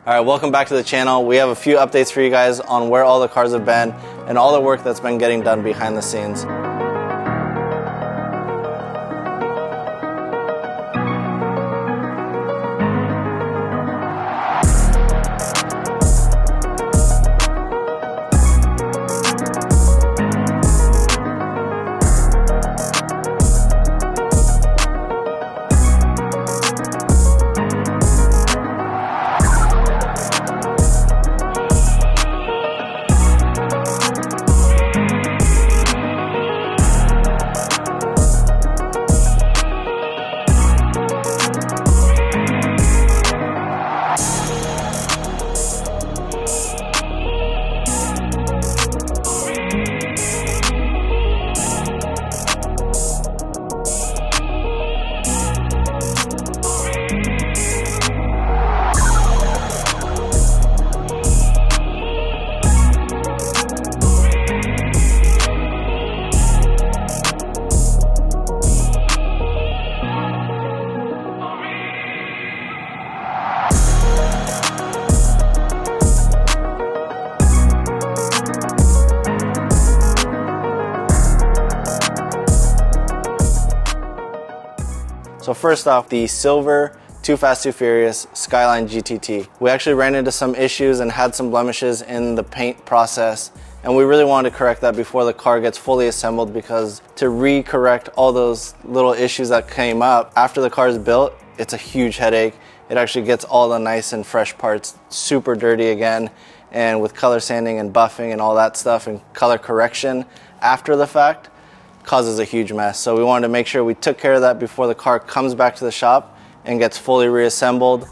Alright, welcome back to the channel. We have a few updates for you guys on where all the cars have been and all the work that's been getting done behind the scenes. So first off, the silver Too Fast Too Furious Skyline GTT. We actually ran into some issues and had some blemishes in the paint process, and we really wanted to correct that before the car gets fully assembled, because to re-correct all those little issues that came up after the car is built, it's a huge headache. It actually gets all the nice and fresh parts super dirty again, and with color sanding and buffing and all that stuff and color correction after the fact causes a huge mess. So we wanted to make sure we took care of that before the car comes back to the shop and gets fully reassembled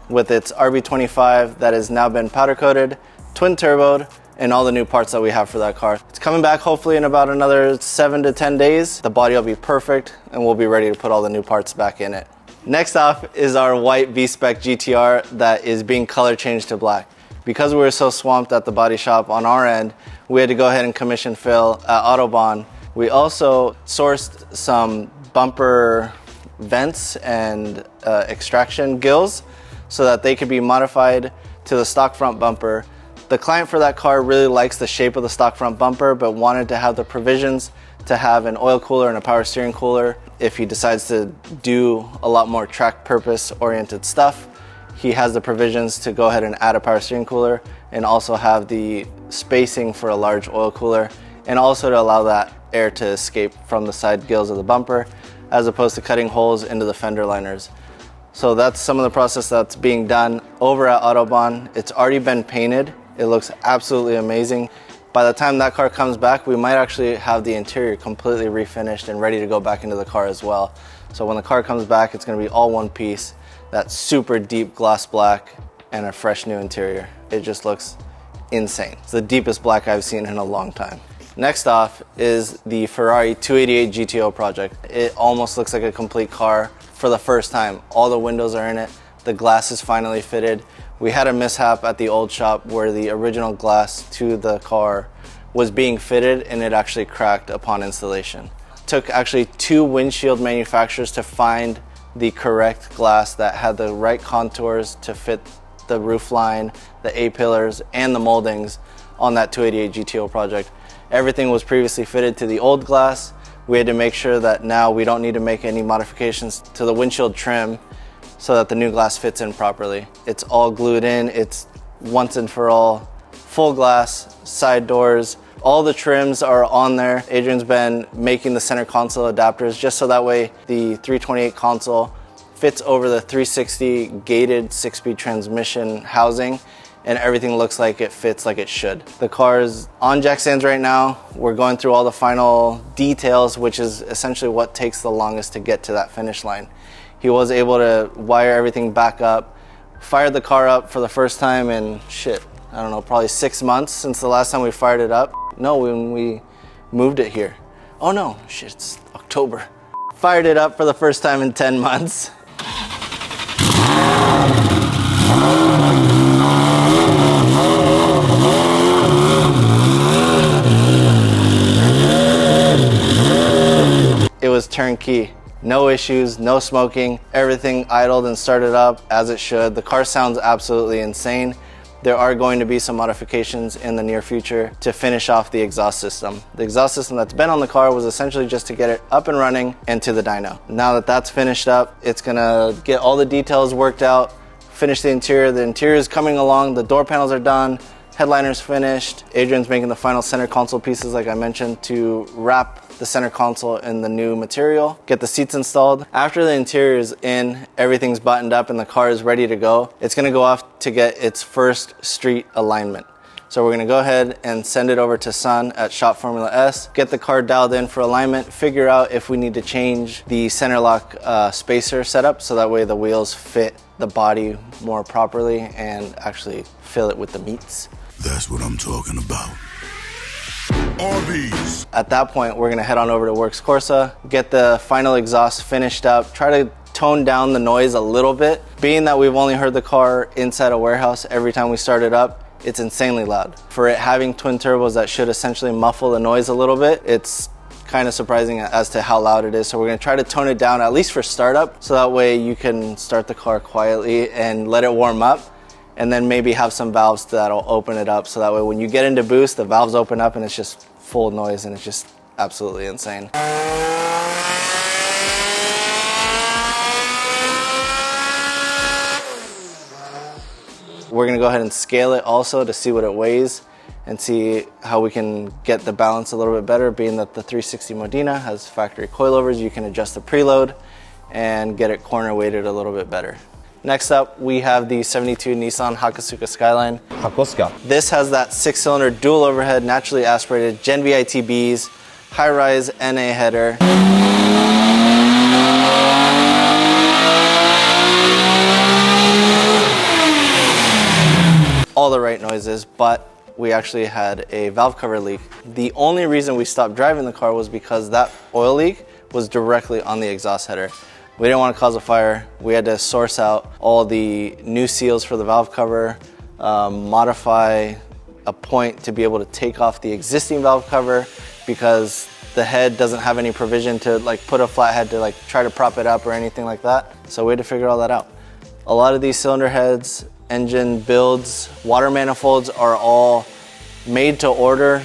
with its RB25 that has now been powder coated, twin turboed, and all the new parts that we have for that car. It's coming back hopefully in about another 7 to 10 days. The body will be perfect and we'll be ready to put all the new parts back in it. Next off is our white V-Spec GTR that is being color changed to black. Because we were so swamped at the body shop on our end, we had to go ahead and commission fill at Autobahn. We also sourced some bumper vents and extraction gills so that they could be modified to the stock front bumper. The client for that car really likes the shape of the stock front bumper, but wanted to have the provisions to have an oil cooler and a power steering cooler. If he decides to do a lot more track purpose oriented stuff, he has the provisions to go ahead and add a power steering cooler and also have the spacing for a large oil cooler, and also to allow that air to escape from the side gills of the bumper as opposed to cutting holes into the fender liners. So that's some of the process that's being done over at Autobahn. It's already been painted. It looks absolutely amazing. By the time that car comes back, we might actually have the interior completely refinished and ready to go back into the car as well. So when the car comes back, it's going to be all one piece, that super deep gloss black and a fresh new interior. It just looks insane. It's the deepest black I've seen in a long time. Next off is the Ferrari 288 GTO project. It almost looks like a complete car for the first time. All the windows are in it. The glass is finally fitted. We had a mishap at the old shop where the original glass to the car was being fitted and it actually cracked upon installation. It took actually 2 windshield manufacturers to find the correct glass that had the right contours to fit the roof line, the A-pillars, and the moldings on that 288 GTO project. Everything was previously fitted to the old glass. We had to make sure that now we don't need to make any modifications to the windshield trim so that the new glass fits in properly. It's all glued in. It's once and for all full glass, side doors. All the trims are on there. Adrian's been making the center console adapters just so that way the 328 console fits over the 360 gated 6-speed transmission housing, and everything looks like it fits like it should. The car is on jack stands right now. We're going through all the final details, which is essentially what takes the longest to get to that finish line. He was able to wire everything back up, fired the car up for the first time in I don't know, probably 6 months since the last time we fired it up. No, when we moved it here. Oh no, it's October. Fired it up for the first time in 10 months. It was turnkey. No issues, no smoking, everything idled and started up as it should. The car sounds absolutely insane. There are going to be some modifications in the near future to finish off the exhaust system. The exhaust system that's been on the car was essentially just to get it up and running and to the dyno. Now that that's finished up, it's gonna get all the details worked out, finish the interior. The interior is coming along, the door panels are done, headliner's finished. Adrian's making the final center console pieces, like I mentioned, to wrap the center console in the new material, get the seats installed. After the interior is in, everything's buttoned up and the car is ready to go, it's gonna go off to get its first street alignment. So we're gonna go ahead and send it over to Sun at Shop Formula S, get the car dialed in for alignment, figure out if we need to change the center lock spacer setup so that way the wheels fit the body more properly and actually fill it with the meats. That's what I'm talking about. RVs. At that point, we're gonna head on over to Works Corsa, get the final exhaust finished up, try to tone down the noise a little bit. Being that we've only heard the car inside a warehouse every time we start it up, it's insanely loud. For it having twin turbos that should essentially muffle the noise a little bit, it's kind of surprising as to how loud it is. So we're gonna try to tone it down, at least for startup, so that way you can start the car quietly and let it warm up, and then maybe have some valves that'll open it up so that way when you get into boost, the valves open up and it's just full noise and it's just absolutely insane. We're gonna go ahead and scale it also to see what it weighs and see how we can get the balance a little bit better. Being that the 360 Modena has factory coilovers, you can adjust the preload and get it corner weighted a little bit better. Next up, we have the 72 Nissan Hakosuka Skyline. Hakosuka. This has that 6-cylinder dual overhead, naturally aspirated Gen V ITBs, high-rise NA header. All the right noises, but we actually had a valve cover leak. The only reason we stopped driving the car was because that oil leak was directly on the exhaust header. We didn't want to cause a fire. We had to source out all the new seals for the valve cover, modify a point to be able to take off the existing valve cover because the head doesn't have any provision to like put a flat head to like try to prop it up or anything like that. So we had to figure all that out. A lot of these cylinder heads, engine builds, water manifolds are all made to order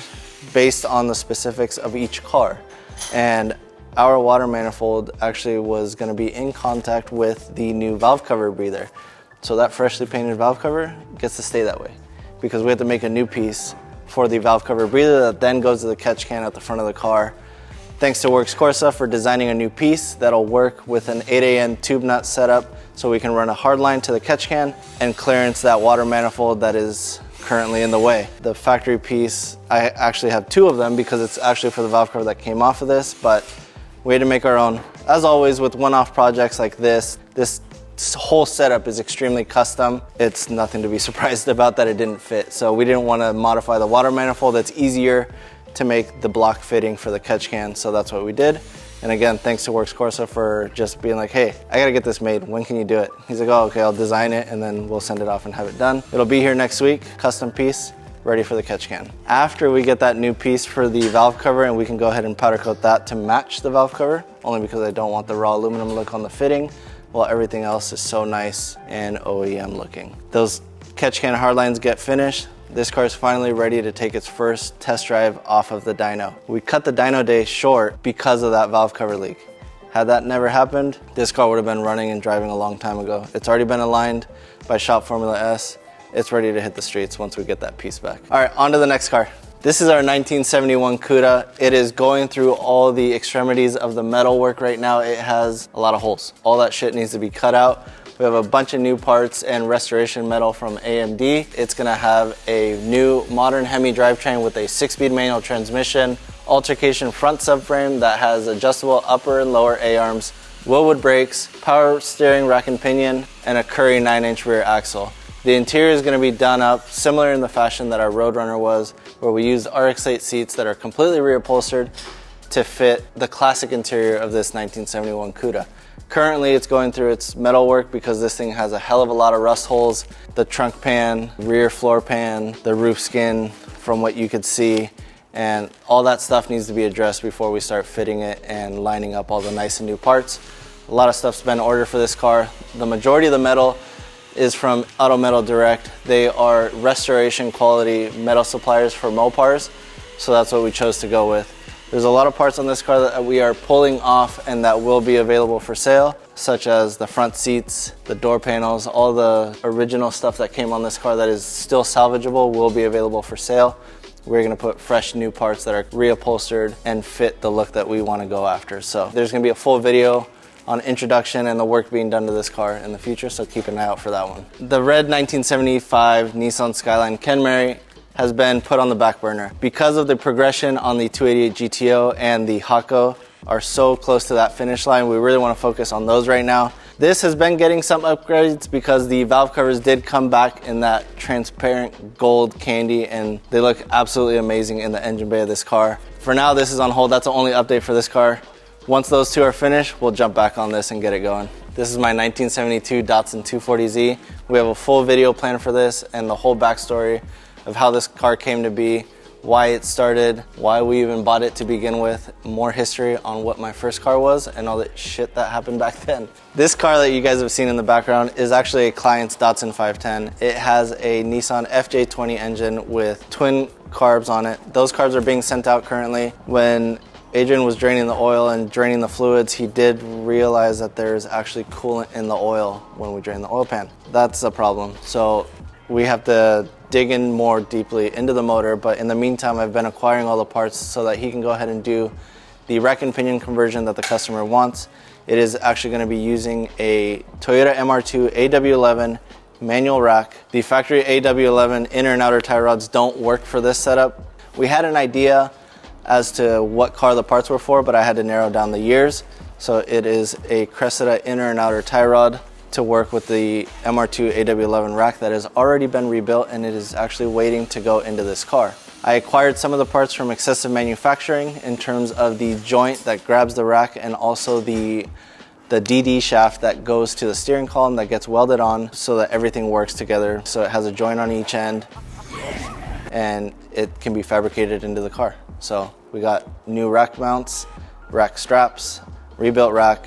based on the specifics of each car. And our water manifold actually was going to be in contact with the new valve cover breather. So that freshly painted valve cover gets to stay that way because we have to make a new piece for the valve cover breather that then goes to the catch can at the front of the car. Thanks to Works Corsa for designing a new piece that'll work with an 8AN tube nut setup so we can run a hard line to the catch can and clearance that water manifold that is currently in the way. The factory piece, I actually have two of them because it's actually for the valve cover that came off of this, but we had to make our own. As always with one-off projects like this whole setup is extremely custom. It's nothing to be surprised about that it didn't fit. So we didn't want to modify the water manifold. It's easier to make the block fitting for the catch can, so that's what we did. And again, thanks to Works Corsa for just being like, hey, I gotta get this made. When can you do it? He's like, oh, okay, I'll design it and then we'll send it off and have it done. It'll be here next week, custom piece, ready for the catch can. After we get that new piece for the valve cover, and we can go ahead and powder coat that to match the valve cover, only because I don't want the raw aluminum look on the fitting, while everything else is so nice and OEM looking. Those catch can hardlines get finished. This car is finally ready to take its first test drive off of the dyno. We cut the dyno day short because of that valve cover leak. Had that never happened, this car would have been running and driving a long time ago. It's already been aligned by Shop Formula S. It's ready to hit the streets once we get that piece back. All right, on to the next car. This is our 1971 Cuda. It is going through all the extremities of the metal work right now. It has a lot of holes. All that shit needs to be cut out. We have a bunch of new parts and restoration metal from AMD. It's gonna have a new modern Hemi drivetrain with a 6-speed manual transmission, altercation front subframe that has adjustable upper and lower A-arms, Willwood brakes, power steering rack and pinion, and a Curry 9-inch rear axle. The interior is going to be done up similar in the fashion that our Roadrunner was, where we used RX-8 seats that are completely reupholstered to fit the classic interior of this 1971 Cuda. Currently, it's going through its metal work because this thing has a hell of a lot of rust holes. The trunk pan, rear floor pan, the roof skin, from what you could see, And all that stuff needs to be addressed before we start fitting it and lining up all the nice and new parts. A lot of stuff's been ordered for this car. The majority of the metal is from Auto Metal Direct. They are restoration quality metal suppliers for Mopars, so that's what we chose to go with. There's a lot of parts on this car that we are pulling off and that will be available for sale, such as the front seats, the door panels, all the original stuff that came on this car that is still salvageable will be available for sale. We're gonna put fresh new parts that are reupholstered and fit the look that we wanna go after. So there's gonna be a full video on introduction and the work being done to this car in the future, so keep an eye out for that one. The red 1975 Nissan Skyline Kenmeri has been put on the back burner. Because of the progression on the 288 GTO and the Hako are so close to that finish line, we really want to focus on those right now. This has been getting some upgrades because the valve covers did come back in that transparent gold candy and they look absolutely amazing in the engine bay of this car. For now, this is on hold. That's the only update for this car. Once those two are finished, we'll jump back on this and get it going. This is my 1972 Datsun 240Z. We have a full video plan for this and the whole backstory of how this car came to be, why it started, why we even bought it to begin with, more history on what my first car was and all the shit that happened back then. This car that you guys have seen in the background is actually a client's Datsun 510. It has a Nissan FJ20 engine with twin carbs on it. Those carbs are being sent out currently. When Adrian was draining the oil and draining the fluids, he did realize that there's actually coolant in the oil when we drain the oil pan. That's a problem. So we have to dig in more deeply into the motor, but in the meantime, I've been acquiring all the parts so that he can go ahead and do the rack and pinion conversion that the customer wants. It is actually going to be using a Toyota MR2 AW11 manual rack. The factory AW11 inner and outer tie rods don't work for this setup. We had an idea as to what car the parts were for, but I had to narrow down the years. So it is a Cressida inner and outer tie rod to work with the MR2 AW11 rack that has already been rebuilt and it is actually waiting to go into this car. I acquired some of the parts from Excessive Manufacturing in terms of the joint that grabs the rack and also the DD shaft that goes to the steering column that gets welded on so that everything works together. So it has a joint on each end and it can be fabricated into the car. So we got new rack mounts, rack straps, rebuilt rack,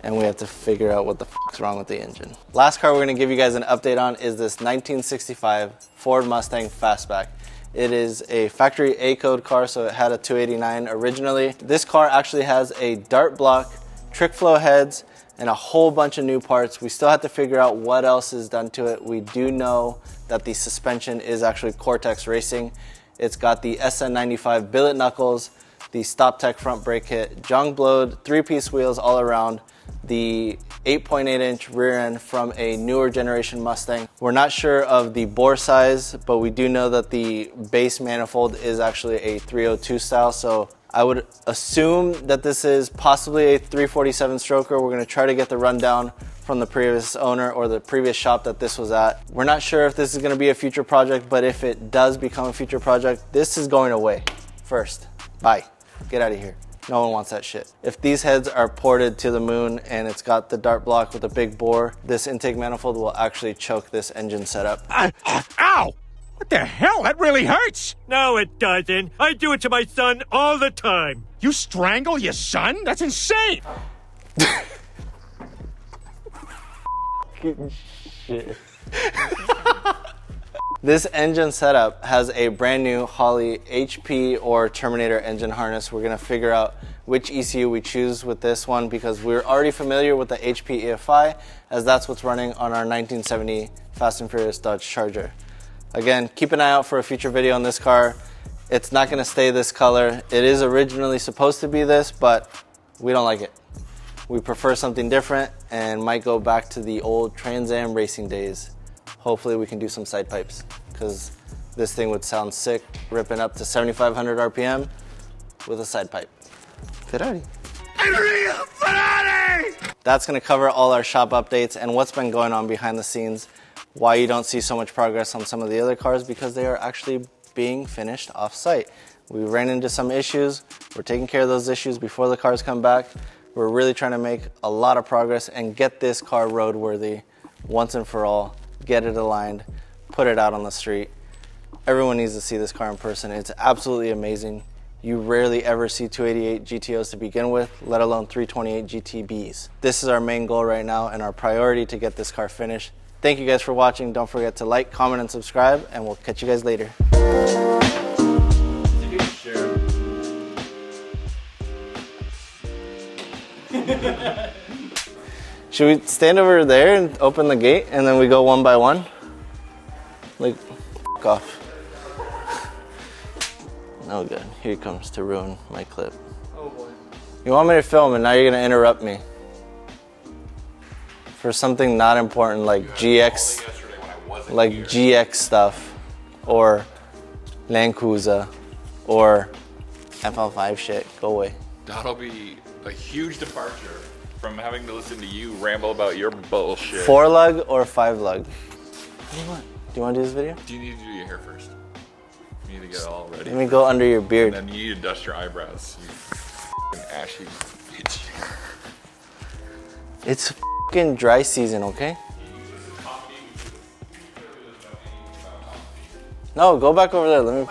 and we have to figure out what the f***'s wrong with the engine. Last car we're gonna give you guys an update on is this 1965 Ford Mustang Fastback. It is a factory A-code car, so it had a 289 originally. This car actually has a dart block, trick flow heads, and a whole bunch of new parts. We still have to figure out what else is done to it. We do know that the suspension is actually Cortex Racing. It's got the SN95 billet knuckles, the Stop Tech front brake kit, jung blowed 3-piece wheels all around, the 8.8-inch rear end from a newer generation Mustang. We're not sure of the bore size, but we do know that the base manifold is actually a 302 style, so I would assume that this is possibly a 347 stroker. We're gonna try to get the rundown from the previous owner or the previous shop that this was at. We're not sure if this is gonna be a future project, but if it does become a future project, this is going away first. Bye, get out of here. No one wants that shit. If these heads are ported to the moon and it's got the dart block with a big bore, this intake manifold will actually choke this engine setup. Ow! What the hell? That really hurts! No, it doesn't. I do it to my son all the time. You strangle your son? That's insane! Shit. This engine setup has a brand new Holley HP or Terminator engine harness. We're gonna figure out which ECU we choose with this one because we're already familiar with the HP EFI as that's what's running on our 1970 Fast and Furious Dodge Charger. Again, keep an eye out for a future video on this car. It's not gonna stay this color. It is originally supposed to be this, but we don't like it. We prefer something different and might go back to the old Trans Am racing days. Hopefully we can do some side pipes because this thing would sound sick ripping up to 7,500 RPM with a side pipe. Ferrari. Ferrari! That's gonna cover all our shop updates and what's been going on behind the scenes, why you don't see so much progress on some of the other cars because they are actually being finished off site. We ran into some issues. We're taking care of those issues before the cars come back. We're really trying to make a lot of progress and get this car roadworthy once and for all. Get it aligned, put it out on the street, Everyone needs to see this car in person. It's absolutely amazing. You rarely ever see 288 GTOs to begin with, let alone 328 GTBs. This is our main goal right now and our priority to get this car finished. Thank you guys for watching. Don't forget to like, comment, and subscribe, and we'll catch you guys later. Should we stand over there and open the gate and then we go one by one? Like, f off. No good. Here he comes to ruin my clip. Oh boy. You want me to film and now you're gonna interrupt me for something not important like GX, like GX stuff, or Land Cruiser, or FL5 shit. Go away. That'll be a huge departure from having to listen to you ramble about your bullshit. 4-lug or 5-lug? What do you want? Do you want to do this video? Do you need to do your hair first? You need to get it all ready. Let me go under your beard. And then you need to dust your eyebrows. You f***ing ashy bitch. It's f***ing dry season, okay? No, go back over there. Let me.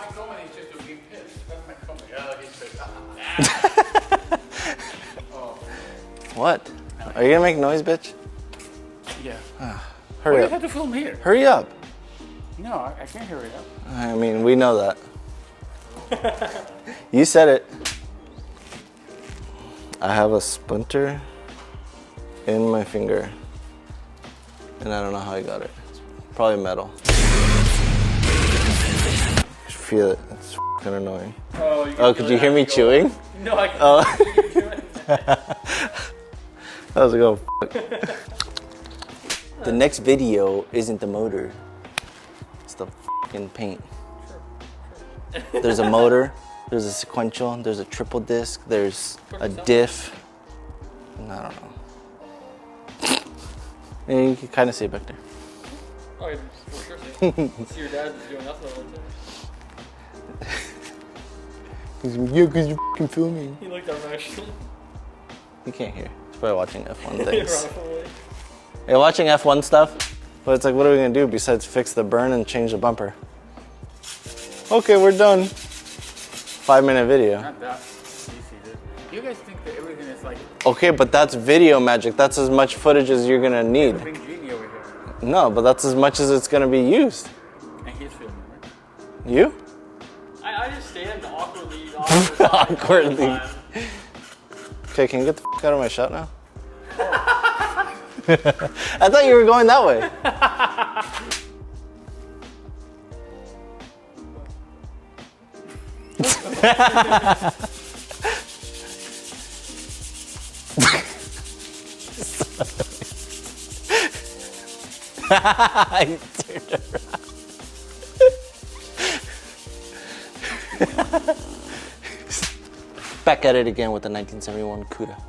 What? Are you gonna make noise, bitch? Yeah. Hurry You up. have to film here. Hurry up. No, I can't hurry up. I mean, we know that. You said it. I have a splinter in my finger, and I don't know how I got it. It's probably metal. I feel it. It's f***ing annoying. Oh, could you hear me chewing? No, I can't. Oh. I was like, oh, fuck. The next video isn't the motor. It's the fucking paint. There's a motor, there's a sequential, there's a triple disc, there's a diff. And I don't know. And you can kind of see it back there. Oh, yeah, for sure. See your dad doing nothing all the time. Yeah, because you're fucking filming. He looked up actually. You can't hear. He's probably watching F1 things. You're watching F1 stuff? But it's like, what are we gonna do besides fix the burn and change the bumper? Okay, we're done. 5-minute video. Not that easy, dude. You guys think that everything is like Okay, but that's video magic. That's as much footage as you're gonna need. big genie over here. No, but that's as much as it's gonna be used. And he's filming, right? You? I just stand awkwardly. Awkwardly. Okay, can you get the f out of my shot now? I thought you were going that way. I turned around. Back at it again with the 1971 Cuda.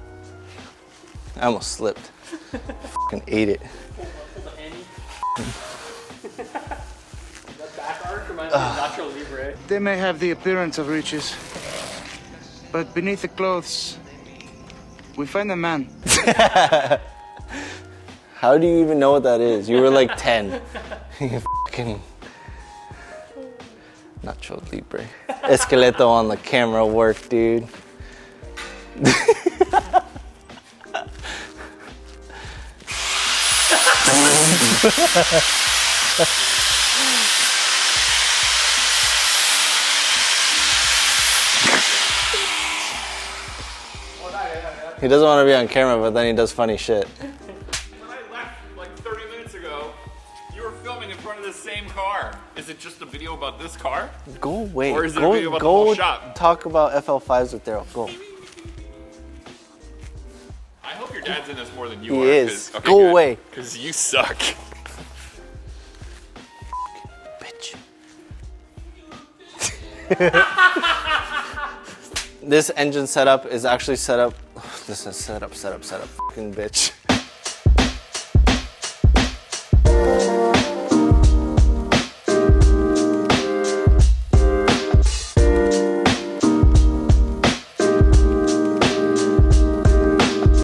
I almost slipped. Fucking ate it. That back arc reminds me of Nacho Libre. They may have the appearance of riches, but beneath the clothes, we find a man. How do you even know what that is? You were like 10. You fucking Nacho Libre. Esqueleto on the camera work, dude. He doesn't want to be on camera, but then he does funny shit. When I left like 30 minutes ago, you were filming in front of the same car. Is it just a video about this car? Go away. Or is it a video about the whole shop? Talk about FL5s with Daryl. Go. I hope your dad's in this more than you He are. is. Go away. Because you suck. Bitch. This engine setup is actually set up. This is setup. Fucking bitch.